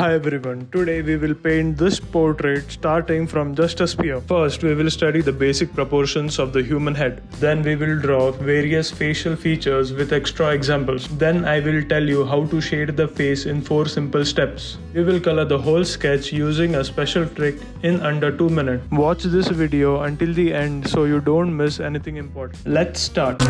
Hi everyone, today we will paint this portrait starting from just a sphere. First we will study the basic proportions of the human head. Then we will draw various facial features with extra examples. Then I will tell you how to shade the face in 4 simple steps. We will color the whole sketch using a special trick in under 2 minutes. Watch this video until the end so you don't miss anything important. Let's start.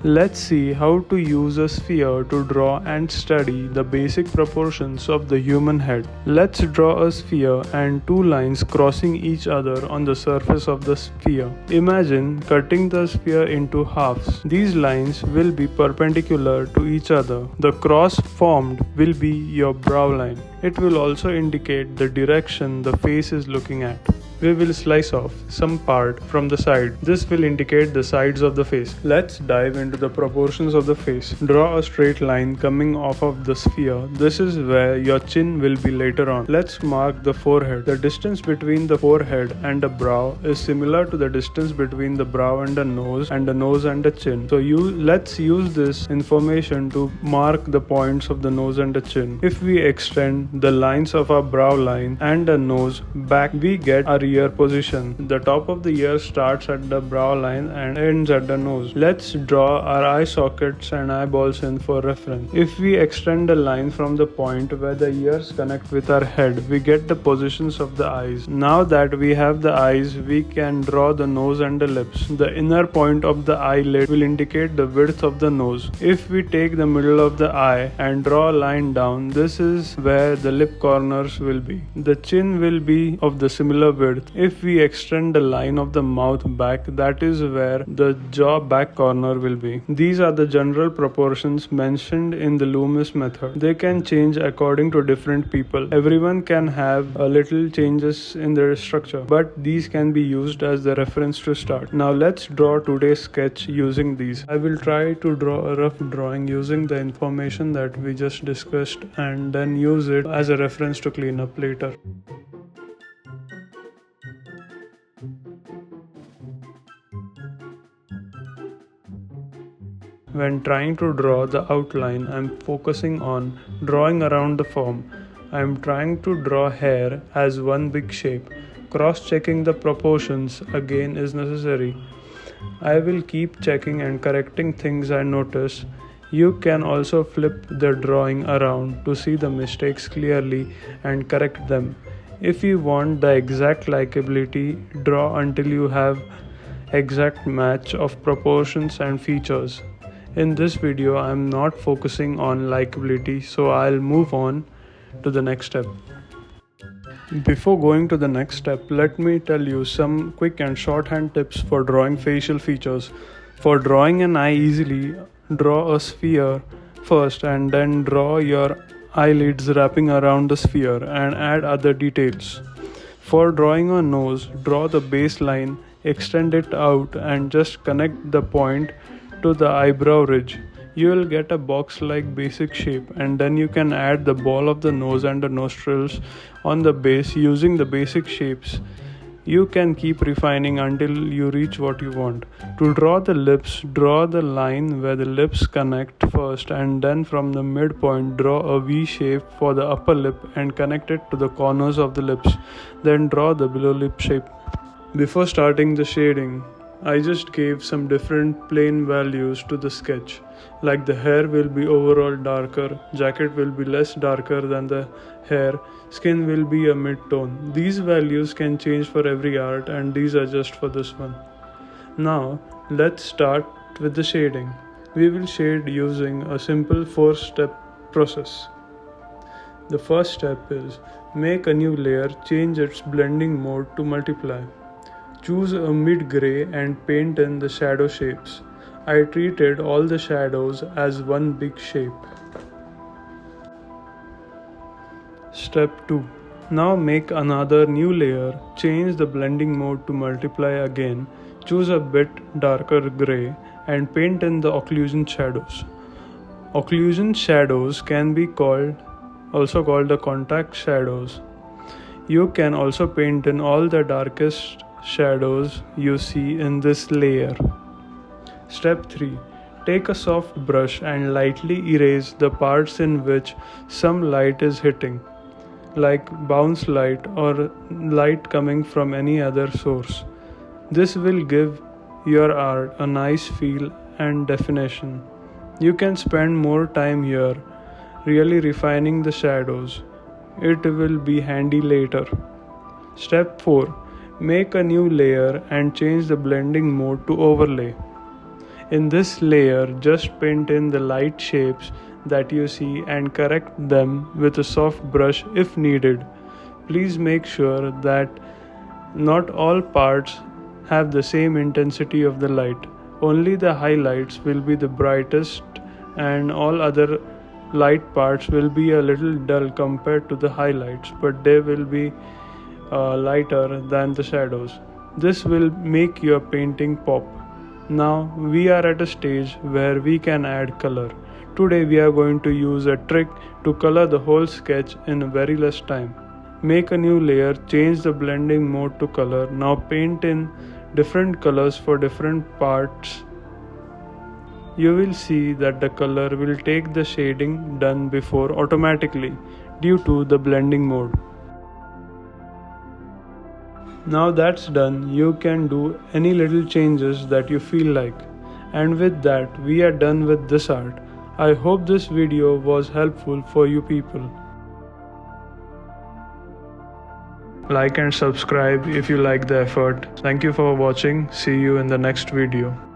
Let's see how to use a sphere to draw and study the basic proportions of the human head. Let's draw a sphere and 2 lines crossing each other on the surface of the sphere. Imagine cutting the sphere into halves. These lines will be perpendicular to each other. The cross formed will be your brow line. It will also indicate the direction the face is looking at. We will slice off some part from the side. This will indicate the sides of the face. Let's dive into the proportions of the face. Draw a straight line coming off of the sphere. This is where your chin will be later on. Let's mark the forehead. The distance between the forehead and the brow is similar to the distance between the brow and the nose and the chin. So let's use this information to mark the points of the nose and the chin. If we extend the lines of our brow line and the nose back, we get our ear position. The top of the ear starts at the brow line and ends at the nose. Let's draw our eye sockets and eyeballs in for reference. If we extend the line from the point where the ears connect with our head, we get the positions of the eyes. Now that we have the eyes, we can draw the nose and the lips. The inner point of the eyelid will indicate the width of the nose. If we take the middle of the eye and draw a line down, this is where the lip corners will be. The chin will be of the similar width. If we extend the line of the mouth back, that is where the jaw back corner will be. These are the general proportions mentioned in the Loomis method. They can change according to different people. Everyone can have a little changes in their structure, but these can be used as the reference to start. Now let's draw today's sketch using these. I will try to draw a rough drawing using the information that we just discussed and then use it as a reference to clean up later. When trying to draw the outline, I am focusing on drawing around the form. I am trying to draw hair as one big shape. Cross-checking the proportions again is necessary. I will keep checking and correcting things I notice. You can also flip the drawing around to see the mistakes clearly and correct them. If you want the exact likability, draw until you have exact match of proportions and features. In this video, I am not focusing on likability, so I'll move on to the next step. Before going to the next step, let me tell you some quick and shorthand tips for drawing facial features. For drawing an eye easily, draw a sphere first and then draw your eyelids wrapping around the sphere and add other details. For drawing a nose, draw the baseline, extend it out and just connect the point to the eyebrow ridge. You will get a box-like basic shape, and then you can add the ball of the nose and the nostrils on the base using the basic shapes. You can keep refining until you reach what you want. To draw the lips, draw the line where the lips connect first, and then from the midpoint draw a V shape for the upper lip and connect it to the corners of the lips. Then draw the below lip shape. Before starting the shading, I just gave some different plain values to the sketch. Like the hair will be overall darker, jacket will be less darker than the hair, skin will be a mid-tone. These values can change for every art and these are just for this one. Now let's start with the shading. We will shade using a simple 4-step process. The first step is make a new layer, change its blending mode to multiply. Choose a mid-gray and paint in the shadow shapes. I treated all the shadows as one big shape. Step 2. Now make another new layer, change the blending mode to multiply again, choose a bit darker gray and paint in the occlusion shadows. Occlusion shadows can be called also called the contact shadows. You can also paint in all the darkest shadows you see in this layer. Step 3. Take a soft brush and lightly erase the parts in which some light is hitting, like bounce light or light coming from any other source. This will give your art a nice feel and definition. You can spend more time here really refining the shadows. It will be handy later. Step 4. Make a new layer and change the blending mode to overlay. In this layer, just paint in the light shapes that you see and correct them with a soft brush if needed. Please make sure that not all parts have the same intensity of the light. Only the highlights will be the brightest and all other light parts will be a little dull compared to the highlights, but they will be lighter than the shadows. This will make your painting pop. Now we are at a stage where we can add color. Today we are going to use a trick to color the whole sketch in very less time. Make a new layer, change the blending mode to color. Now paint in different colors for different parts. You will see that the color will take the shading done before automatically due to the blending mode. Now that's done, you can do any little changes that you feel like. And with that, we are done with this art. I hope this video was helpful for you people. Like and subscribe if you like the effort. Thank you for watching. See you in the next video.